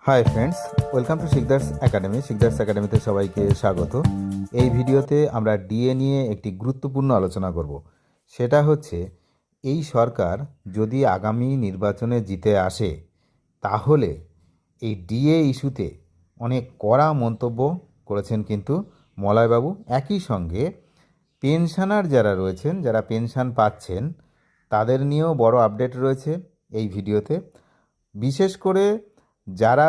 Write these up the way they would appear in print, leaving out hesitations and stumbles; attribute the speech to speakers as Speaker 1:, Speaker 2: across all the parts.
Speaker 1: Hi friends, welcome to Sikdar's academy. Sikdar's একাডেমিতে সবাইকে স্বাগত। এই ভিডিওতে আমরা ডিএ নিয়ে একটি গুরুত্বপূর্ণ আলোচনা করব। সেটা হচ্ছে, এই সরকার যদি আগামী নির্বাচনে জিতে আসে তাহলে এই ডিএ ইস্যুতে অনেক কড়া মন্তব্য করেছেন কিন্তু মলয়বাবু। একই সঙ্গে পেনশনার যারা রয়েছেন, যারা পেনশন পাচ্ছেন, তাদের নিয়েও বড় আপডেট রয়েছে এই ভিডিওতে। বিশেষ করে যারা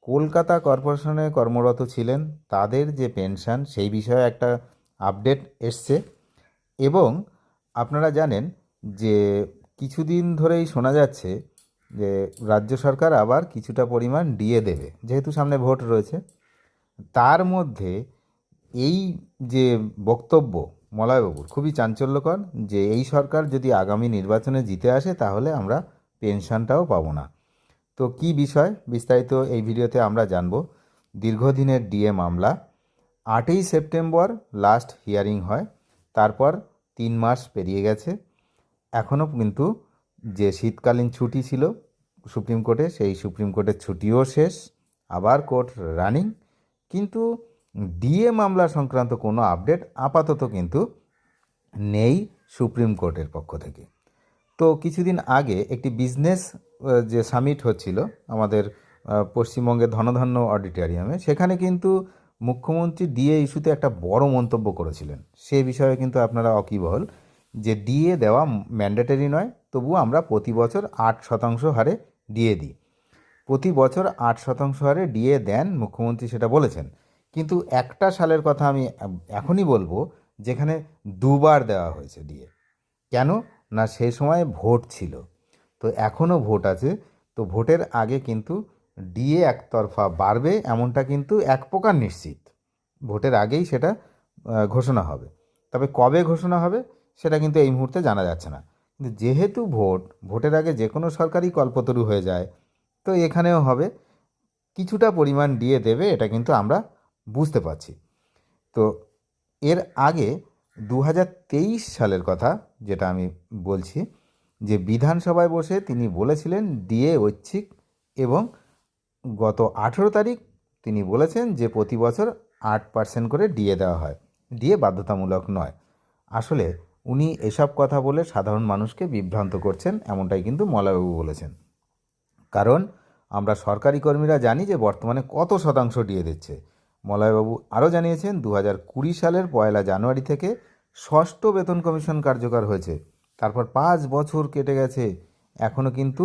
Speaker 1: কলকাতা কর্পোরেশনে কর্মরত ছিলেন, তাদের যে পেনশন, সেই বিষয়ে একটা আপডেট এসছে। এবং আপনারা জানেন যে কিছুদিন ধরেই শোনা যাচ্ছে যে রাজ্য সরকার আবার কিছুটা পরিমাণ ডিএ দেবে, যেহেতু সামনে ভোট রয়েছে। তার মধ্যে এই যে বক্তব্য মলয়বাবুর খুবই চাঞ্চল্যকর, যে এই সরকার যদি আগামী নির্বাচনে জিতে আসে তাহলে আমরা পেনশনটাও পাবো না। তো কি বিষয় বিস্তারিত এই ভিডিওতে আমরা জানব। দীর্ঘদিনের ডিএ মামলা, 8ই সেপ্টেম্বর লাস্ট হিয়ারিং হয়, তারপর 3 মাস পেরিয়ে গেছে। এখনও কিন্তু যে শীতকালীন ছুটি ছিল সুপ্রিম কোর্টে, সেই সুপ্রিম কোর্টের ছুটিও শেষ, আবার কোর্ট রানিং। কিন্তু ডিএ মামলা সংক্রান্ত কোনো আপডেট আপাতত কিন্তু নেই সুপ্রিম কোর্টের পক্ষ থেকে। তো কিছুদিন আগে একটি বিজনেস যে সামিট হচ্ছিল আমাদের পশ্চিমবঙ্গের ধনধান্য অডিটোরিয়ামে, সেখানে কিন্তু মুখ্যমন্ত্রী ডিএ ইস্যুতে একটা বড় মন্তব্য করেছিলেন। সে বিষয়ে কিন্তু আপনারা অকিবহল, যে ডিএ দেওয়া ম্যান্ডেটরি নয়, তবুও আমরা প্রতি বছর 8% হারে ডিএ দিই। প্রতি বছর 8% হারে ডিএ দেন মুখ্যমন্ত্রী, সেটা বলেছেন। কিন্তু একটা সালের কথা আমি এখনই বলবো, যেখানে দুবার দেওয়া হয়েছে ডিএ। কেন না, সেই সময় ভোট ছিল। তো এখনও ভোট আছে। তো ভোটের আগে কিন্তু ডিএ একতরফা বাড়বে এমনটা কিন্তু এক প্রকার নিশ্চিত। ভোটের আগেই সেটা ঘোষণা হবে। তবে কবে ঘোষণা হবে সেটা কিন্তু এই মুহূর্তে জানা যাচ্ছে না। কিন্তু যেহেতু ভোটের আগে যে কোনো সরকারই কল্পতরু হয়ে যায়, তো এখানেও হবে, কিছুটা পরিমাণ ডিএ দেবে, এটা কিন্তু আমরা বুঝতে পারছি। তো এর আগে 2023 সালের কথা যেটা আমি বলছি, যে বিধানসভায় বসে তিনি বলেছিলেন ডিএ ঐচ্ছিক, এবং গত 18 তারিখ তিনি বলেছেন যে প্রতি বছর 8% করে ডিএ দেওয়া হয়, ডিএ বাধ্যতামূলক নয়। আসলে উনি এসব কথা বলে সাধারণ মানুষকে বিভ্রান্ত করছেন, এমনটাই কিন্তু মলয়বাবু বলেছেন। কারণ আমরা সরকারি কর্মীরা জানি যে বর্তমানে কত শতাংশ ডিএ দিচ্ছে। মলয়বাবু আরও জানিয়েছেন 2020 সালের 1 জানুয়ারি থেকে ষষ্ঠ বেতন কমিশন কার্যকর হয়েছে। তারপর 5 বছর কেটে গেছে, এখনও কিন্তু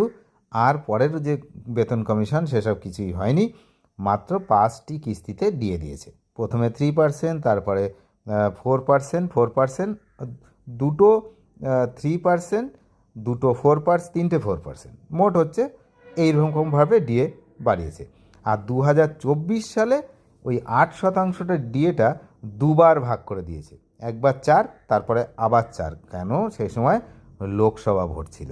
Speaker 1: আর পরের যে বেতন কমিশন সেসব কিছুই হয়নি। মাত্র 5টি কিস্তিতে ডিএ দিয়েছে। প্রথমে 3%, তারপরে 4%, দুটো 3%, দুটো 4%, তিনটে 4%, মোট হচ্ছে এইরকমভাবে ডিএ বাড়িয়েছে। আর 2024 সালে ওই 8%টা ডিএটা দুবার ভাগ করে দিয়েছে, একবার 4, তারপরে আবার 4। কেন? সেই সময় লোকসভা ভোট ছিল।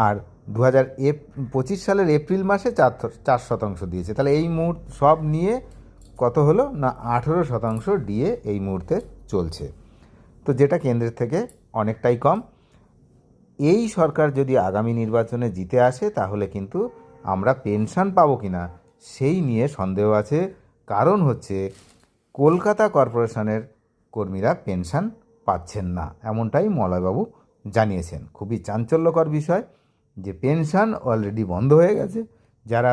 Speaker 1: আর 2025 সালের এপ্রিল মাসে 4% দিয়েছে। তাহলে এই মুহূর্তে সব নিয়ে কত হলো না, 18% ডিএ এই মুহূর্তে চলছে। তো যেটা কেন্দ্রের থেকে অনেকটাই কম। এই সরকার যদি আগামী নির্বাচনে জিতে আসে তাহলে কিন্তু আমরা পেনশন পাবো কি না সেই নিয়ে সন্দেহ আছে। কারণ কলকাতা কর্পোরেশনের কর্মীরা পেনশন পাচ্ছেন না, এমনটাই মলয়বাবু জানিয়েছেন। খুবই চাঞ্চল্যকর বিষয় যে পেনশন অলরেডি বন্ধ হয়ে গেছে যারা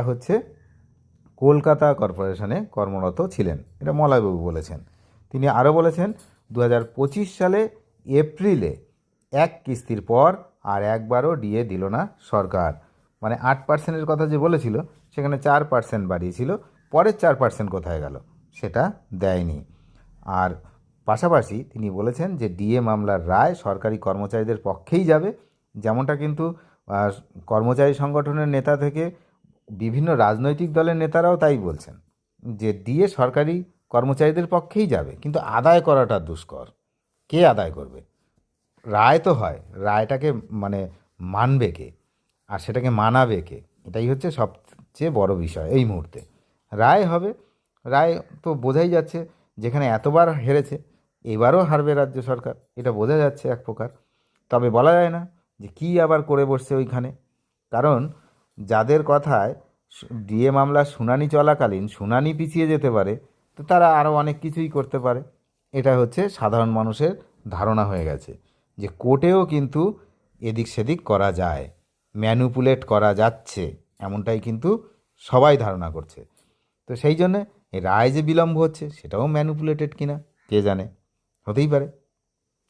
Speaker 1: কলকাতা কর্পোরেশনে কর্মরত ছিলেন, এটা মলয়বাবু বলেছেন। তিনি আরও বলেছেন 2025 সালে এপ্রিলে এক কিস্তির পর আর একবারও ডিএ দিল না সরকার। মানে 8%-এর কথা যে বলেছিল সেখানে 4% বাড়িয়েছিল, পরের 4% কোথায় গেল সেটা দেয়নি। আর পাশাপাশি তিনি বলেছেন যে ডিএ মামলার রায় সরকারি কর্মচারীদের পক্ষেই যাবে। যেমনটা কিন্তু কর্মচারী সংগঠনের নেতা থেকে বিভিন্ন রাজনৈতিক দলের নেতারাও তাই বলছেন, যে ডিএ সরকারি কর্মচারীদের পক্ষেই যাবে, কিন্তু আদায় করাটা দুষ্কর। কে আদায় করবে? রায় তো হয়, রায়টাকে মানে মানবে কে, আর সেটাকে মানাবে কে? এটাই হচ্ছে সবচেয়ে বড় বিষয় এই মুহূর্তে। রায় হবে, রায় তো বোঝাই যাচ্ছে, যেখানে এতবার হেরেছে এবারও হারবে রাজ্য সরকার, এটা বোঝা যাচ্ছে এক প্রকার। তবে বলা যায় না যে কী আবার করে বসছে ওইখানে। কারণ যাদের কথায় ডিএ মামলার শুনানি চলাকালীন শুনানি পিছিয়ে যেতে পারে, তো তারা আরও অনেক কিছুই করতে পারে। এটা হচ্ছে সাধারণ মানুষের ধারণা হয়ে গেছে যে কোর্টেও কিন্তু এদিক সেদিক করা যায়, ম্যানুপুলেট করা যাচ্ছে, এমনটাই কিন্তু সবাই ধারণা করছে। তো সেই জন্যে এই রায় যে বিলম্ব হচ্ছে সেটাও ম্যানুপুলেটেড কিনা কে জানে, হতেই পারে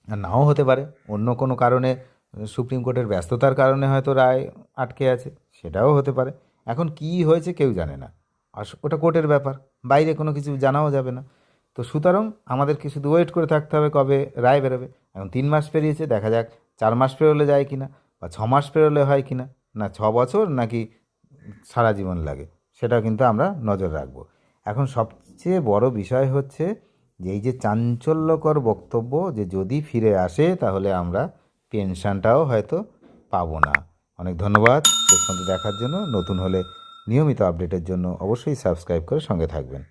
Speaker 1: আর নাও হতে পারে। অন্য কোনো কারণে সুপ্রিম কোর্টের ব্যস্ততার কারণে হয়তো রায় আটকে আছে, সেটাও হতে পারে। এখন কী হয়েছে কেউ জানে না, আর ওটা কোর্টের ব্যাপার, বাইরে কোনো কিছু জানাও যাবে না। তো সুতরাং আমাদেরকে শুধু ওয়েট করে থাকতে হবে কবে রায় বেরোবে। এখন 3 মাস পেরিয়েছে, দেখা যাক 4 মাস পেরোলে যায় কি না, বা 6 মাস পেরোলে হয় কি না, না 6 বছর নাকি সারা জীবন লাগে, সেটাও কিন্তু আমরা নজর রাখবো। এখন সবচেয়ে বড় বিষয় হচ্ছে যে এই যে চাঞ্চল্যকর বক্তব্য যে যদি ফিরে আসে তাহলে আমরা পেনশনটাও হয়তো পাবো না। অনেক ধন্যবাদ শেষ পর্যন্ত দেখার জন্য। নতুন হলে নিয়মিত আপডেটের জন্য অবশ্যই সাবস্ক্রাইব করে সঙ্গে থাকবেন।